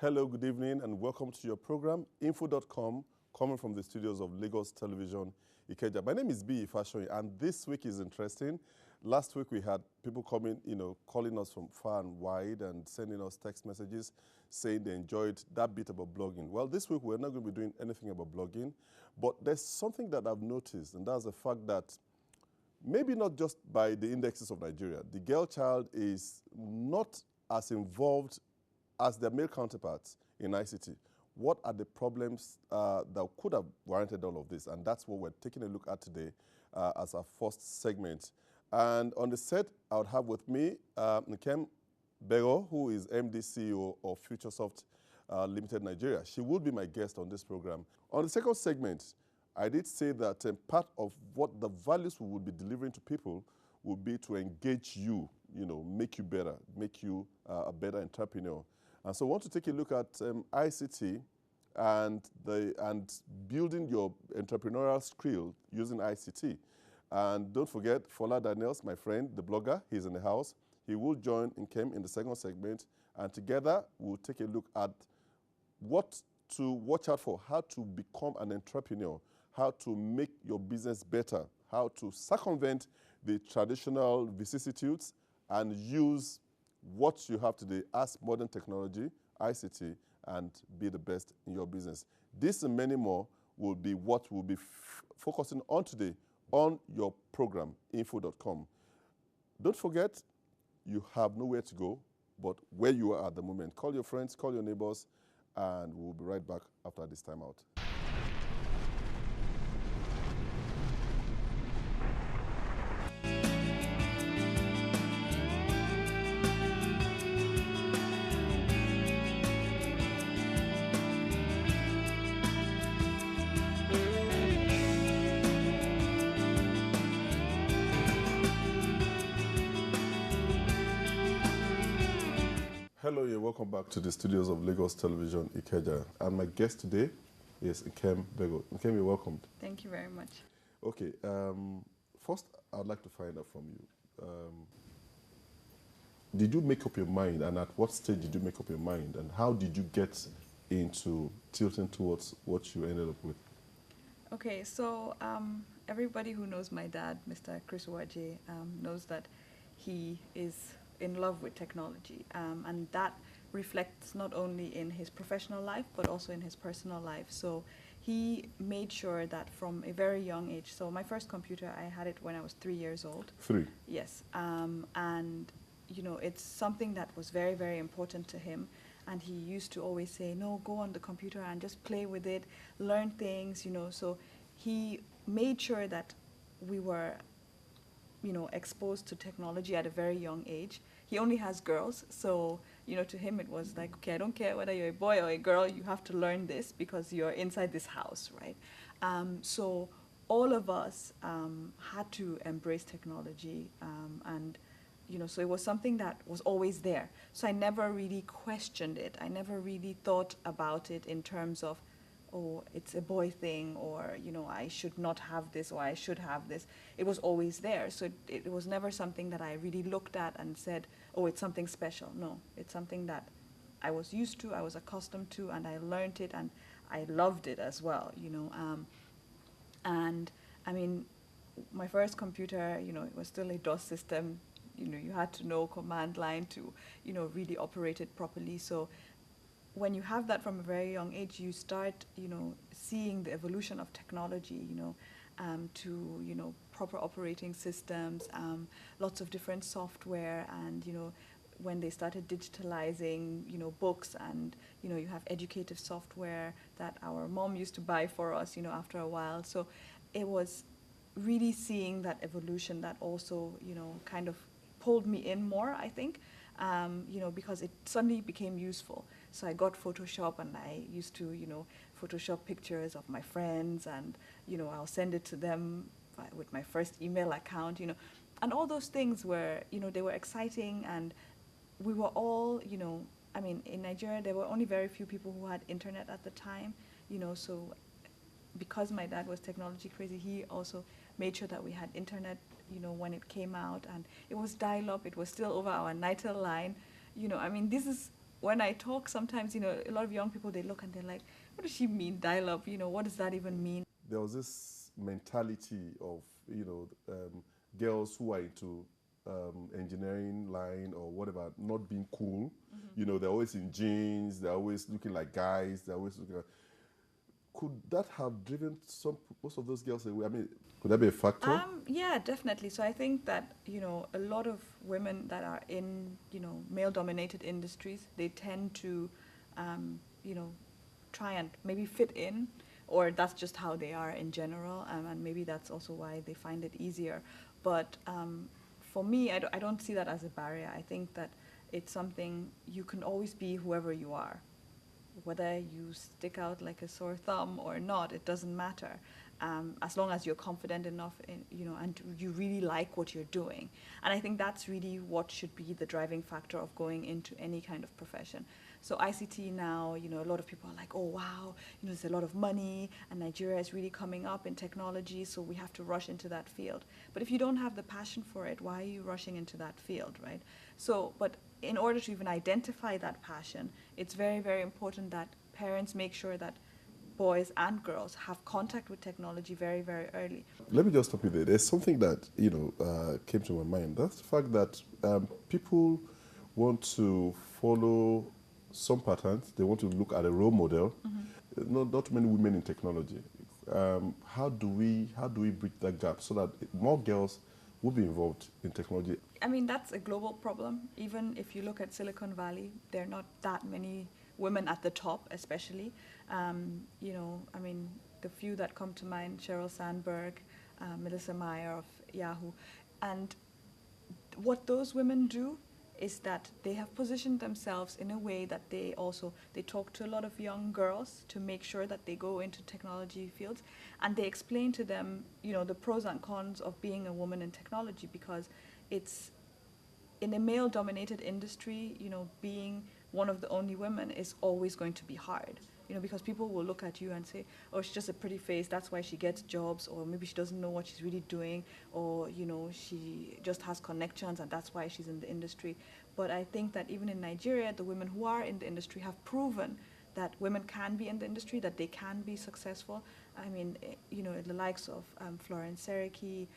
Hello, good evening, and welcome to your program, info.com, coming from the studios of Lagos Television, Ikeja. My name is B. Fashoyin, and this week is interesting. Last week we had people coming, calling us from far and wide and sending us text messages saying they enjoyed that bit about blogging. Well, this week we're not going to be doing anything about blogging, but there's something that I've noticed, and that's the fact that maybe not just by the indexes of Nigeria, the girl child is not as involved as their male counterparts in ICT. What are the problems that could have warranted all of this? And that's what we're taking a look at today as our first segment. And on the set, I would have with me Nkem Bego, who is MD CEO of FutureSoft Limited Nigeria. She will be my guest on this program. On the second segment, I did say that part of what the values we will be delivering to people will be to engage you, make you better, make you a better entrepreneur. And so I want to take a look at ICT and building your entrepreneurial skill using ICT. And don't forget, Fola Daniels, my friend, the blogger, he's in the house. He will join Nkem in the second segment. And together, we'll take a look at what to watch out for, how to become an entrepreneur, how to make your business better, how to circumvent the traditional vicissitudes and use what you have today as modern technology, ICT, and be the best in your business. This and many more will be what we'll be focusing on today on your program, info.com. Don't forget, you have nowhere to go but where you are at the moment. Call your friends, call your neighbors, and we'll be right back after this time out. Hello, you're welcome back to the studios of Lagos Television, Ikeja. And my guest today is Nkem Bego. Nkem, you're welcome. Thank you very much. Okay, first I'd like to find out from you. Did you make up your mind, and at what stage did you make up your mind, and how did you get into tilting towards what you ended up with? Okay, so everybody who knows my dad, Mr. Chris Waje, knows that he is in love with technology, and that reflects not only in his professional life but also in his personal life. So he made sure that from a very young age, so my first computer, I had it when I was 3 years old. 3? Yes, and it's something that was very, very important to him, and he used to always say, no, go on the computer and just play with it, learn things, so he made sure that we were exposed to technology at a very young age. He only has girls, so, to him it was like, okay, I don't care whether you're a boy or a girl, you have to learn this because you're inside this house, right? So all of us had to embrace technology, and, so it was something that was always there. So I never really questioned it. I never really thought about it in terms of, oh, it's a boy thing, or, I should not have this, or I should have this. It was always there. So it was never something that I really looked at and said, oh, it's something special. No, it's something that I was used to, I was accustomed to, and I learned it, and I loved it as well, And, I mean, my first computer, it was still a DOS system. You had to know command line to, really operate it properly. So when you have that from a very young age, you start, seeing the evolution of technology, to, proper operating systems, lots of different software, and, when they started digitalizing, books, and, you have educative software that our mom used to buy for us, after a while. So it was really seeing that evolution that also, kind of pulled me in more, I think, because it suddenly became useful. So I got Photoshop, and I used to, Photoshop pictures of my friends, and, I'll send it to them with my first email account, and all those things were, they were exciting, and we were all, I mean, in Nigeria, there were only very few people who had internet at the time, so because my dad was technology crazy, he also made sure that we had internet, when it came out, and it was dial-up, it was still over our NITEL line, I mean, this is when I talk sometimes, a lot of young people, they look and they're like, what does she mean, dial up? What does that even mean? There was this mentality of, girls who are into engineering line or whatever, not being cool. They're always in jeans, they're always looking like guys, they're always looking like, could that have driven most of those girls away? I mean, could that be a factor? Yeah, definitely. So I think that, a lot of women that are in, male-dominated industries, they tend to, you know, try and maybe fit in, or that's just how they are in general, and maybe that's also why they find it easier. But for me, I don't see that as a barrier. I think that it's something you can always be whoever you are. Whether you stick out like a sore thumb or not, it doesn't matter. As long as you're confident enough, and you really like what you're doing. And I think that's really what should be the driving factor of going into any kind of profession. So ICT now, a lot of people are like, oh wow, there's a lot of money, and Nigeria is really coming up in technology, so we have to rush into that field. But if you don't have the passion for it, why are you rushing into that field, right? So, but in order to even identify that passion, it's very, very important that parents make sure that boys and girls have contact with technology very, very early. Let me just stop you there. There's something that came to my mind. That's the fact that people want to follow some patterns. They want to look at a role model. Not many women in technology. How do we bridge that gap so that more girls will be involved in technology? I mean, that's a global problem. Even if you look at Silicon Valley, there are not that many women at the top, especially. I mean, the few that come to mind, Sheryl Sandberg, Melissa Meyer of Yahoo. And what those women do is that they have positioned themselves in a way that they talk to a lot of young girls to make sure that they go into technology fields, and they explain to them, the pros and cons of being a woman in technology, because it's in a male-dominated industry, being one of the only women is always going to be hard. Because people will look at you and say, oh, she's just a pretty face, that's why she gets jobs, or maybe she doesn't know what she's really doing, or, she just has connections and that's why she's in the industry. But I think that even in Nigeria, the women who are in the industry have proven that women can be in the industry, that they can be successful. I mean, the likes of Florence Seriki,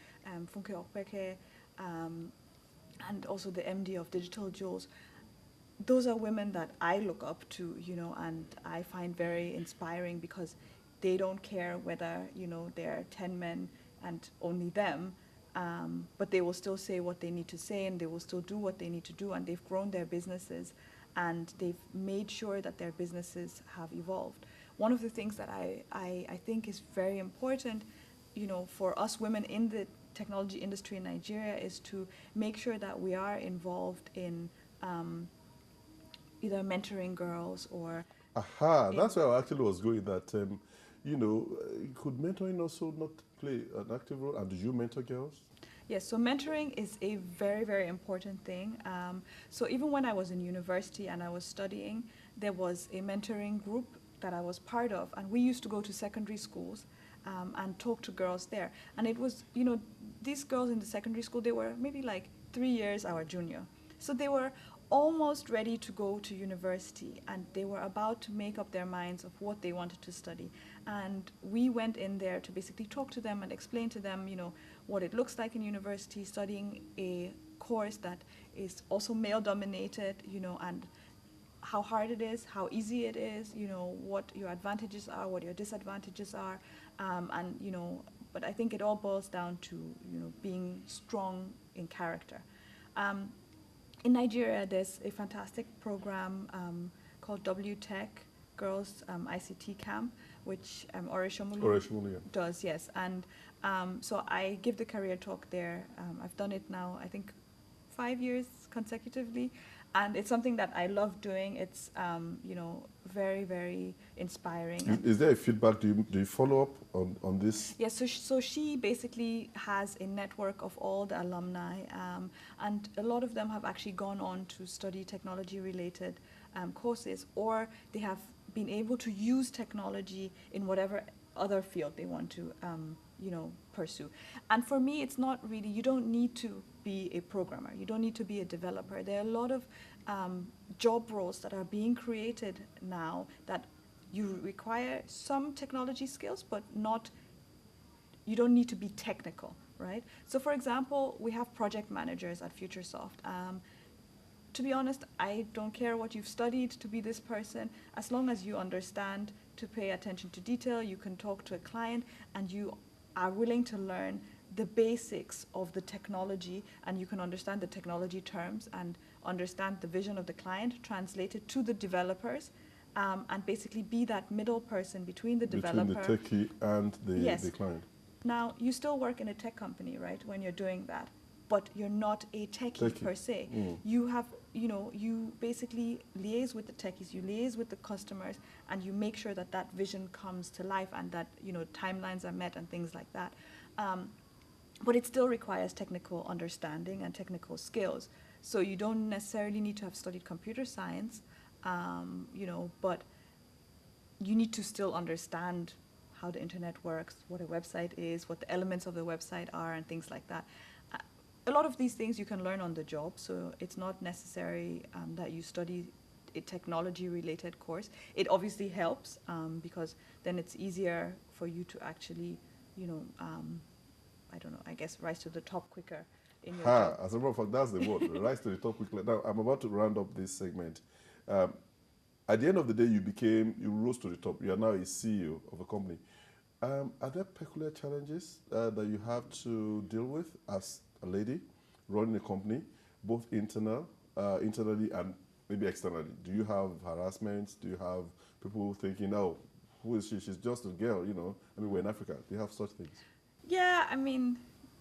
Funke Okpeke, and also the MD of Digital Jewels. Those are women that I look up to, and I find very inspiring, because they don't care whether, there are 10 men and only them, but they will still say what they need to say, and they will still do what they need to do, and they've grown their businesses, and they've made sure that their businesses have evolved. One of the things that I think is very important, for us women in the technology industry in Nigeria, is to make sure that we are involved in either mentoring girls or... Aha, that's where I actually was going, that, could mentoring also not play an active role? And do you mentor girls? Yes, so mentoring is a very, very important thing. So even when I was in university and I was studying, there was a mentoring group that I was part of, and we used to go to secondary schools and talk to girls there. And it was, these girls in the secondary school, they were maybe like 3 years our junior. So they were almost ready to go to university, and they were about to make up their minds of what they wanted to study. And we went in there to basically talk to them and explain to them, what it looks like in university, studying a course that is also male-dominated, and how hard it is, how easy it is, what your advantages are, what your disadvantages are, but I think it all boils down to, being strong in character. In Nigeria, there's a fantastic program called WTech Girls ICT Camp, which Oreshomolu does, yes. And so I give the career talk there. I've done it now, I think, 5 years consecutively. And it's something that I love doing. It's, very, very inspiring. Is there a feedback? Do you follow up on this? Yes, so she basically has a network of all the alumni, and a lot of them have actually gone on to study technology-related courses, or they have been able to use technology in whatever other field they want to, pursue. And for me, it's not really, you don't need to be a programmer. You don't need to be a developer. There are a lot of, job roles that are being created now that you require some technology skills, but not, you don't need to be technical, right? So for example, we have project managers at Futuresoft. To be honest, I don't care what you've studied to be this person, as long as you understand to pay attention to detail, you can talk to a client, and you are willing to learn the basics of the technology, and you can understand the technology terms and understand the vision of the client, translate it to the developers, and basically be that middle person between the developer. Between the techie and the client. Now, you still work in a tech company, right, when you're doing that, but you're not a techie per se. You have, you basically liaise with the techies, you liaise with the customers, and you make sure that that vision comes to life and that, timelines are met and things like that. But it still requires technical understanding and technical skills. So you don't necessarily need to have studied computer science, but you need to still understand how the internet works, what a website is, what the elements of the website are, and things like that. A lot of these things you can learn on the job, so it's not necessary that you study a technology-related course. It obviously helps because then it's easier for you to actually, I guess rise to the top quicker in your job. As a matter of fact, that's the word, rise to the top quickly. Now, I'm about to round up this segment. At the end of the day, you rose to the top. You are now a CEO of a company. Are there peculiar challenges that you have to deal with as a lady running a company, both internally and maybe externally? Do you have harassment? Do you have people thinking, oh, who is she? She's just a girl, we're in Africa. Do you have such things? Yeah,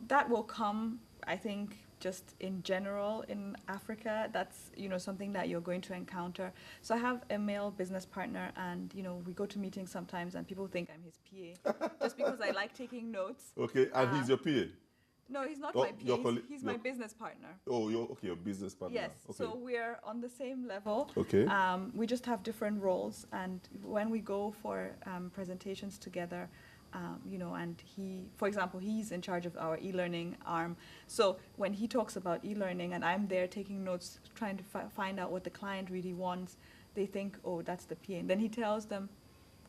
that will come, I think, just in general in Africa. That's, something that you're going to encounter. So I have a male business partner, and, we go to meetings sometimes and people think I'm his PA just because I like taking notes. Okay, and he's your PA? No, he's not my PA. He's my business partner. Oh, your business partner. Yes, okay. So we're on the same level. Okay. We just have different roles, and when we go for presentations together, and for example, he's in charge of our e-learning arm. So when he talks about e-learning and I'm there taking notes, trying to find out what the client really wants, they think, oh, that's the PA. And then he tells them,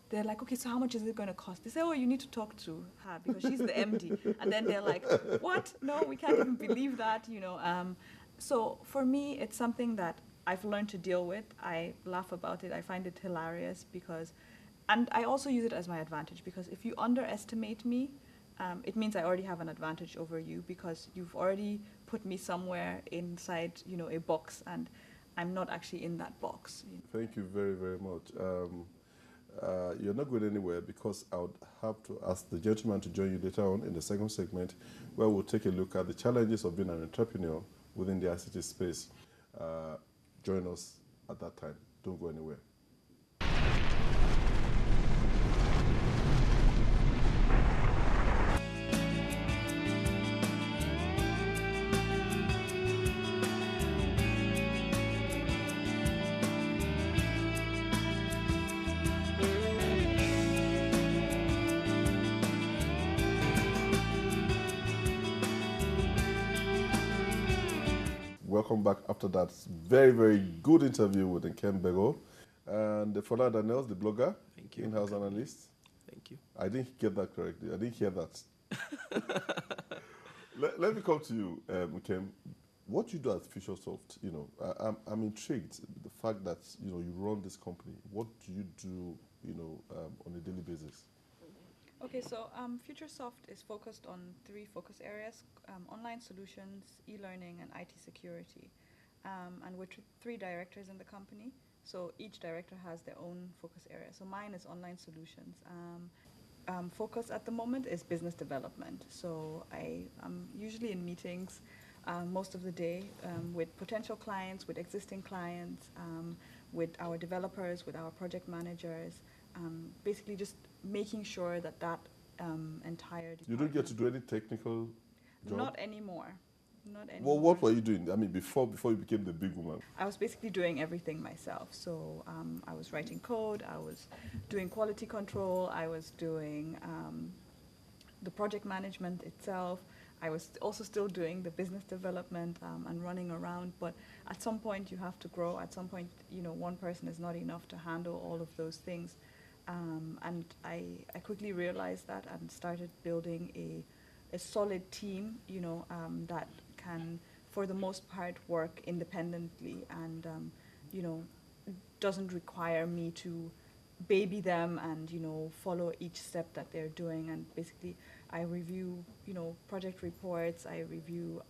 they're like, okay, so how much is it going to cost? They say, oh, you need to talk to her because she's the MD. And then they're like, what? No, we can't even believe that, So for me, it's something that I've learned to deal with. I laugh about it. I find it hilarious and I also use it as my advantage, because if you underestimate me, it means I already have an advantage over you, because you've already put me somewhere inside, a box, and I'm not actually in that box. Thank you very, very much. You're not going anywhere, because I would have to ask the gentleman to join you later on in the second segment, where we'll take a look at the challenges of being an entrepreneur within the ICT space. Join us at that time. Don't go anywhere. Welcome back after that very, very good interview with Nkem Bego and Fola Daniels, the blogger, Thank you. In-house analyst. Thank you. I didn't get that correctly. I didn't hear that. Let me come to you, Nkem. What you do at Futuresoft, I'm intrigued. The fact that you run this company. What do you do, on a daily basis? Okay, so Futuresoft is focused on 3 focus areas: online solutions, e-learning, and IT security. And we're 3 directors in the company, so each director has their own focus area. So mine is online solutions. Focus at the moment is business development. So I'm usually in meetings most of the day with potential clients, with existing clients, with our developers, with our project managers, basically just making sure that entire department. You don't get to do any technical job? Not anymore. Not anymore. Well, what were you doing? Before you became the big woman? I was basically doing everything myself. So I was writing code, I was doing quality control, I was doing the project management itself. I was also still doing the business development and running around. But at some point, you have to grow. At some point, one person is not enough to handle all of those things. And I quickly realized that and started building a solid team, that can, for the most part, work independently and, you know, doesn't require me to baby them and, follow each step that they're doing. And basically, I review, project reports, I review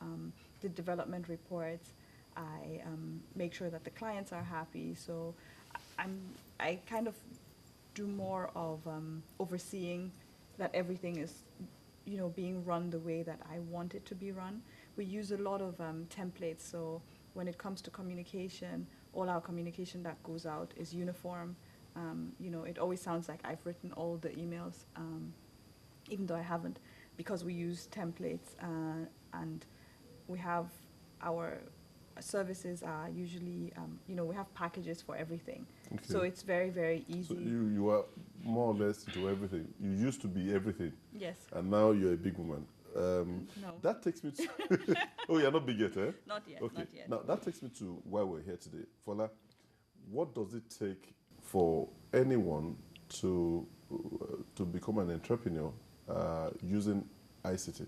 the development reports, I make sure that the clients are happy. So I'm, I kind of do more of overseeing that everything is, being run the way that I want it to be run. We use a lot of templates, so when it comes to communication, all our communication that goes out is uniform. It always sounds like I've written all the emails, even though I haven't, because we use templates and we have our services are usually, we have packages for everything. Okay. So it's very, very easy. So you are more or less into everything. You used to be everything. Yes. And now you're a big woman. No. That takes me to... Oh, you're not big yet, eh? Not yet, okay. not yet. Now, that takes me to why we're here today. Fola, what does it take for anyone to become an entrepreneur using ICT?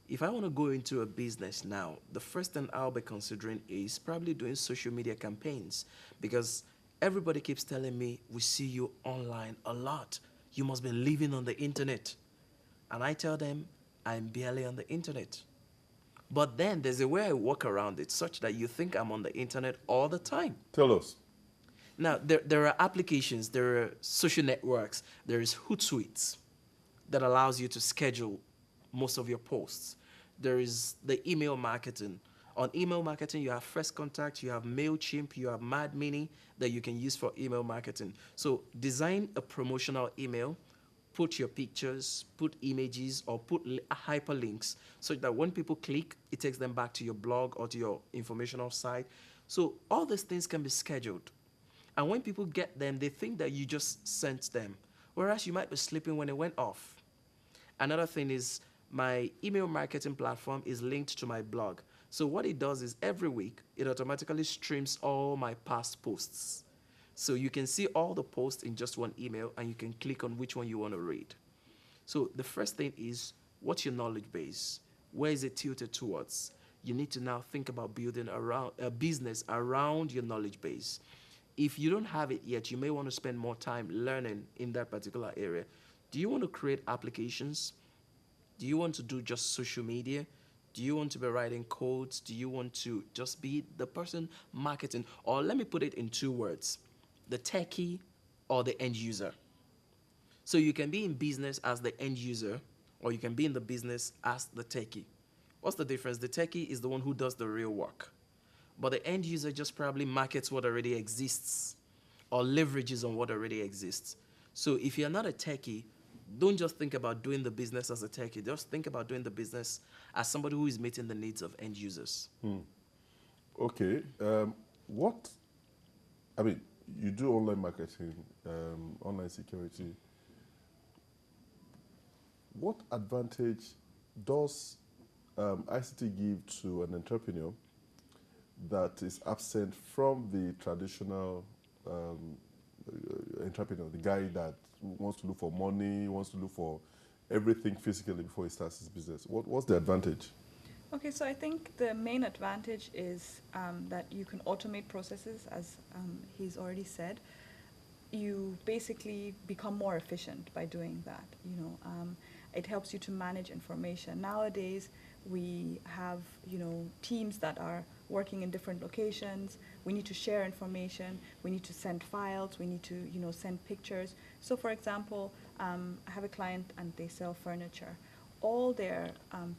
If I want to go into a business now, the first thing I'll be considering is probably doing social media campaigns, because everybody keeps telling me, we see you online a lot. You must be living on the internet. And I tell them, I'm barely on the internet. But then there's a way I work around it such that you think I'm on the internet all the time. Tell us. Now, there are applications, there are social networks, there is Hootsuite that allows you to schedule most of your posts. There is the email marketing. On email marketing, you have First Contact, you have MailChimp, you have Mad Mini that you can use for email marketing. So design a promotional email, put your pictures, put images, or put hyperlinks so that when people click, it takes them back to your blog or to your informational site. So all these things can be scheduled. And when people get them, they think that you just sent them, whereas you might be sleeping when it went off. Another thing is my email marketing platform is linked to my blog. So what it does is every week, it automatically streams all my past posts. So you can see all the posts in just one email, and you can click on which one you want to read. So the first thing is, what's your knowledge base? Where is it tilted towards? You need to now think about building around a business around your knowledge base. If you don't have it yet, you may want to spend more time learning in that particular area. Do you want to create applications? Do you want to do just social media? Do you want to be writing codes? Do you want to just be the person marketing? Or let me put it in two words, the techie or the end user. So you can be in business as the end user, or you can be in the business as the techie. What's the difference? The techie is the one who does the real work, but the end user just probably markets what already exists or leverages on what already exists. So if you're not a techie, don't just think about doing the business as a techie. Just think about doing the business as somebody who is meeting the needs of end users. Okay. You do online marketing, online security. What advantage does ICT give to an entrepreneur that is absent from the traditional entrepreneur, the guy that wants to look for money, wants to look for everything physically before he starts his business? What's the advantage? Okay, so I think the main advantage is that you can automate processes, as he's already said. You basically become more efficient by doing that. It helps you to manage information. Nowadays, we have teams that are working in different locations. We need to share information. We need to send files. We need to send pictures. So, for example, I have a client and they sell furniture. All their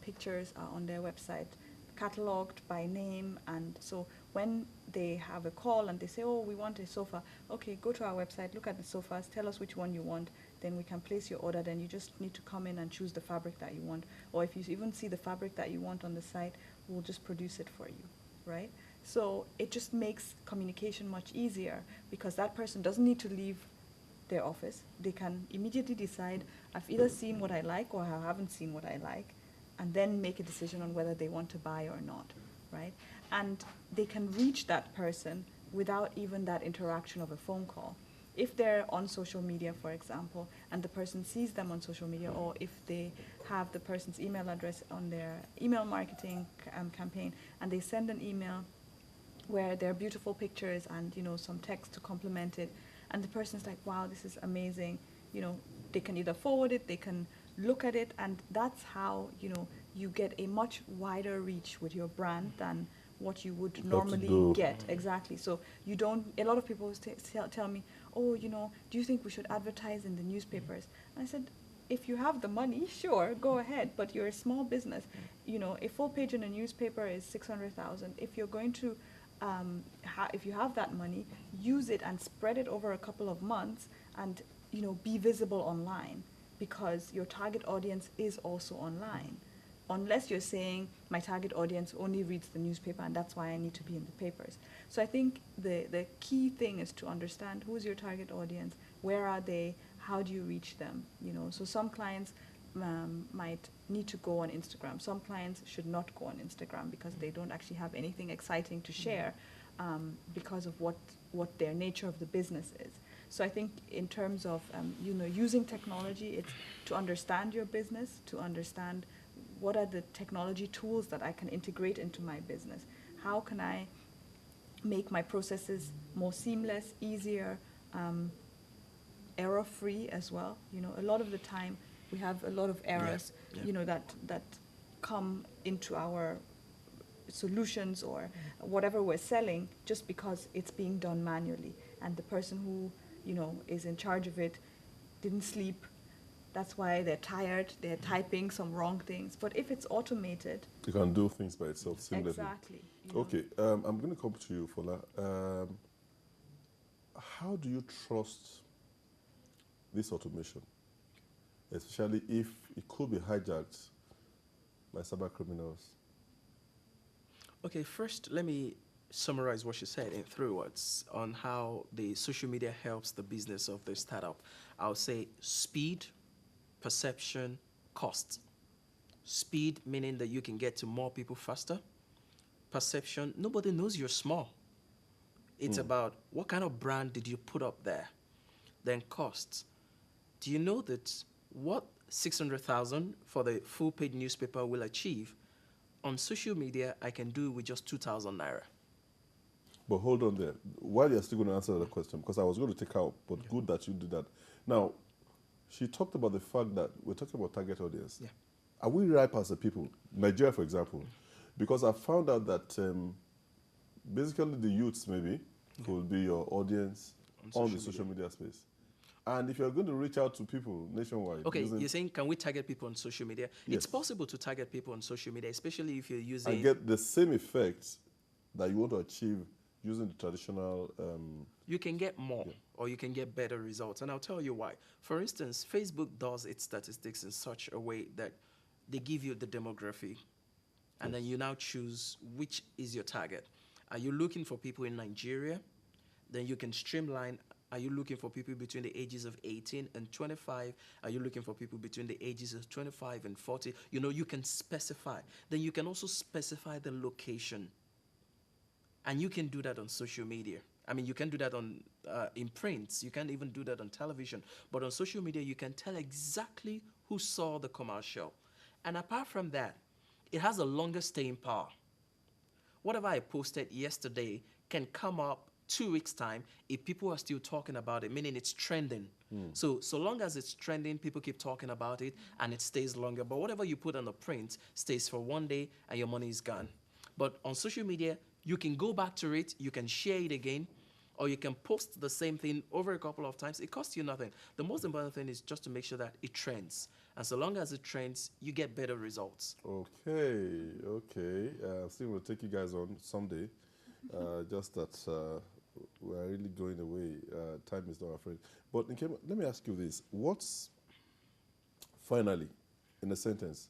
pictures are on their website, cataloged by name, and so when they have a call and they say, oh, we want a sofa, okay, go to our website, look at the sofas, tell us which one you want, then we can place your order. Then you just need to come in and choose the fabric that you want, or if you even see the fabric that you want on the site, we'll just produce it for you, right? So it just makes communication much easier, because that person doesn't need to leave their office. They can immediately decide, I've either seen what I like or I haven't seen what I like, and then make a decision on whether they want to buy or not, right? And they can reach that person without even that interaction of a phone call. If they're on social media, for example, and the person sees them on social media, or if they have the person's email address on their email marketing campaign, and they send an email where there are beautiful pictures and, you know, some text to complement it, and the person's like, wow, this is amazing, you know, they can either forward it, they can look at it, and that's how, you know, you get a much wider reach with your brand than what you would normally get. Exactly. So you don't, a lot of people tell me, oh, you know, do you think we should advertise in the newspapers? And I said, if you have the money, sure, go ahead, but you're a small business. You know, a full page in a newspaper is 600,000. If you're going to, if you have that money, use it and spread it over a couple of months and, you know, be visible online, because your target audience is also online. Unless you're saying my target audience only reads the newspaper and that's why I need to be in the papers. So I think the key thing is to understand who's your target audience, where are they, how do you reach them, you know. So some clients might need to go on Instagram. Some clients should not go on Instagram because they don't actually have anything exciting to share because of what their nature of the business is. So I think in terms of you know, using technology, it's to understand your business, to understand what are the technology tools that I can integrate into my business? How can I make my processes more seamless, easier, error-free as well? You know, a lot of the time we have a lot of errors, you know, that come into our solutions or whatever we're selling just because it's being done manually. And the person who, you know, is in charge of it didn't sleep. That's why they're tired, they're typing some wrong things. But if it's automated... You can do things by itself seamlessly. Exactly. You know. Okay, I'm going to come to you, Fola. How do you trust this automation, especially if it could be hijacked by cyber criminals? Okay, first let me summarize what you said in 3 words on how the social media helps the business of the startup. I'll say speed, perception, cost. Speed, meaning that you can get to more people faster. Perception, nobody knows you're small. It's about what kind of brand did you put up there. Then cost. Do you know that what 600,000 for the full page newspaper will achieve on social media, I can do with just 2,000 naira. But hold on there. While you're still going to answer the question, because I was going to take out, but good that you did that. Now, she talked about the fact that we're talking about target audience. Yeah. Are we ripe as a people? Nigeria, for example. Because I found out that basically the youths maybe could be your audience on the social media space. And if you're going to reach out to people nationwide... Okay, you're saying, can we target people on social media? Yes. It's possible to target people on social media, especially if you're using... And get the same effects that you want to achieve using the traditional... you can get more, or you can get better results. And I'll tell you why. For instance, Facebook does its statistics in such a way that they give you the demographic, and then you now choose which is your target. Are you looking for people in Nigeria? Then you can streamline. Are you looking for people between the ages of 18 and 25? Are you looking for people between the ages of 25 and 40? You know, you can specify. Then you can also specify the location. And you can do that on social media. I mean, you can do that on in print. You can even do that on television. But on social media, you can tell exactly who saw the commercial. And apart from that, it has a longer staying power. Whatever I posted yesterday can come up 2 weeks' time if people are still talking about it, meaning it's trending. So long as it's trending, people keep talking about it, and it stays longer. But whatever you put on the print stays for 1 day, and your money is gone. But on social media, you can go back to it, you can share it again, or you can post the same thing over a couple of times. It costs you nothing. The most important thing is just to make sure that it trends. And so long as it trends, you get better results. Okay. Still will take you guys on someday. Just that we're really going away. Time is not our friend. But Nkema, let me ask you this. Finally, in a sentence,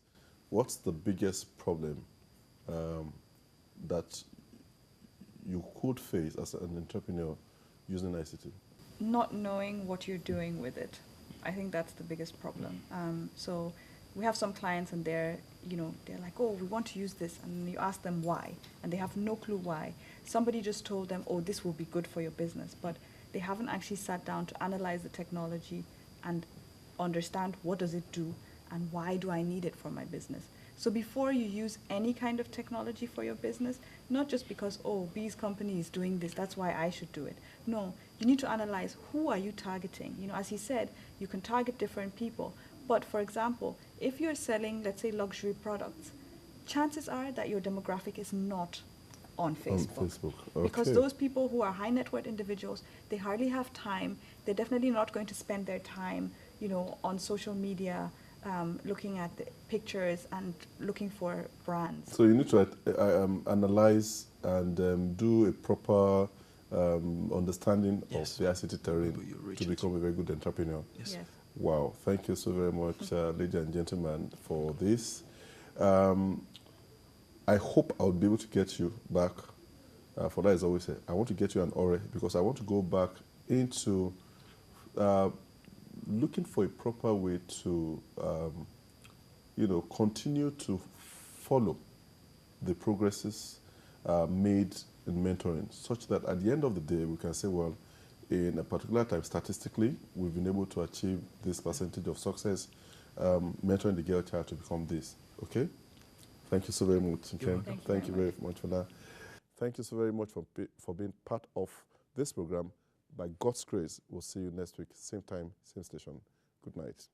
what's the biggest problem that you could face as an entrepreneur using ICT? Not knowing what you're doing with it. I think that's the biggest problem. So we have some clients and they're like, oh, we want to use this, and you ask them why, and they have no clue why. Somebody just told them, oh, this will be good for your business, but they haven't actually sat down to analyze the technology and understand what does it do and why do I need it for my business. So before you use any kind of technology for your business, not just because, oh, B's company is doing this, that's why I should do it. No, you need to analyze, who are you targeting? As he said, you can target different people. But for example, if you're selling, let's say, luxury products, chances are that your demographic is not on Facebook. On Facebook, okay. Because those people who are high net worth individuals, they hardly have time. They're definitely not going to spend their time, on social media, looking at the pictures and looking for brands. So you need to analyze and do a proper understanding Yes. of the ICT terrain to become a very good entrepreneur. Yes. Yes. Wow, thank you so very much, ladies and gentlemen, for this. I hope I'll be able to get you back. For that, as I always say, I want to get you an Ore because I want to go back into looking for a proper way to, continue to follow the progresses made in mentoring, such that at the end of the day, we can say, well, in a particular time, statistically, we've been able to achieve this percentage of success, mentoring the girl child to become this. Okay? Thank you so very much, Nkem. Thank you very much for that. Thank you so very much for being part of this program. By God's grace, we'll see you next week, same time, same station. Good night.